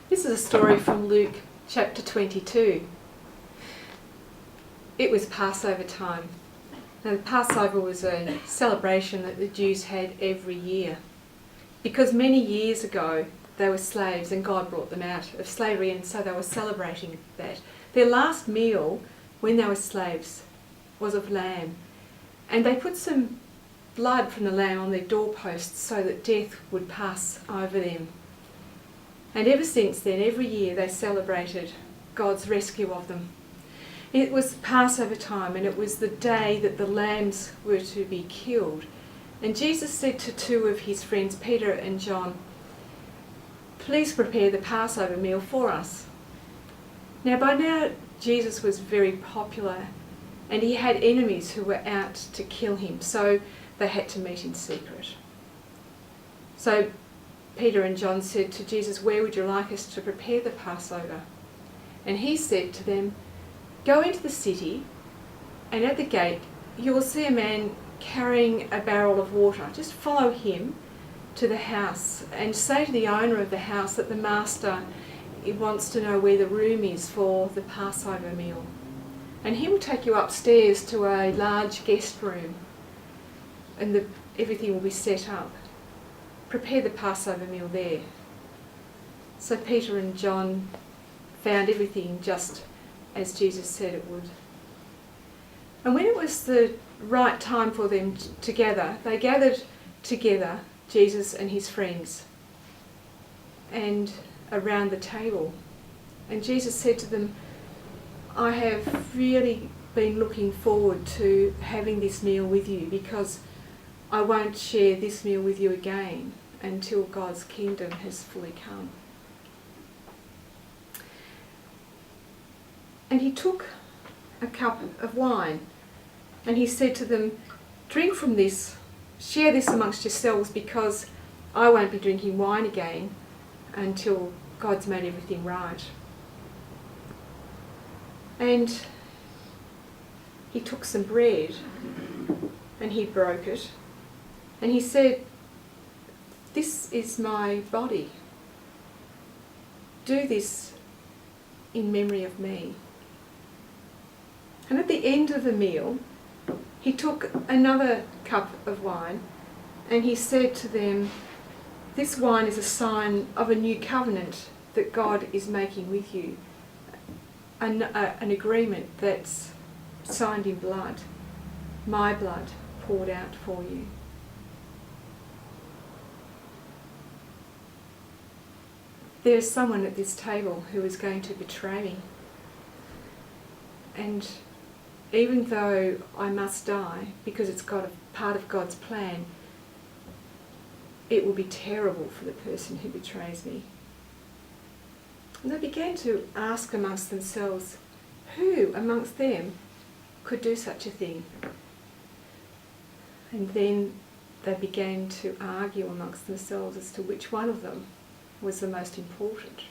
This is a story from Luke chapter 22. It was Passover time. Now, the Passover was a celebration that the Jews had every year, because many years ago they were slaves and God brought them out of slavery, and so they were celebrating that. Their last meal when they were slaves was of lamb, and they put some blood from the lamb on their doorposts so that death would pass over them. And ever since then, every year they celebrated God's rescue of them. It was Passover time, and it was the day that the lambs were to be killed. And Jesus said to two of his friends, Peter and John, "Please prepare the Passover meal for us." Now, by now, Jesus was very popular, and he had enemies who were out to kill him, so they had to meet in secret. So Peter and John said to Jesus, "Where would you like us to prepare the Passover?" And he said to them, "Go into the city, and at the gate you will see a man carrying a barrel of water. Just follow him to the house and say to the owner of the house that the master wants to know where the room is for the Passover meal. And he will take you upstairs to a large guest room, and everything will be set up. Prepare the Passover meal there." So Peter and John found everything just as Jesus said it would. And when it was the right time for them to gather, they gathered together, Jesus and his friends, and around the table. And Jesus said to them, "I have really been looking forward to having this meal with you, because I won't share this meal with you again until God's kingdom has fully come." And he took a cup of wine, and he said to them, "Drink from this, share this amongst yourselves, because I won't be drinking wine again until God's made everything right." And he took some bread, and he broke it, and he said, "This is my body. Do this in memory of me." And at the end of the meal, he took another cup of wine, and he said to them, "This wine is a sign of a new covenant that God is making with you, an agreement that's signed in blood, my blood poured out for you." There is someone at this table who is going to betray me. And even though I must die, because it's part of God's plan, it will be terrible for the person who betrays me. And they began to ask amongst themselves, who amongst them could do such a thing? And then they began to argue amongst themselves as to which one of them was the most important.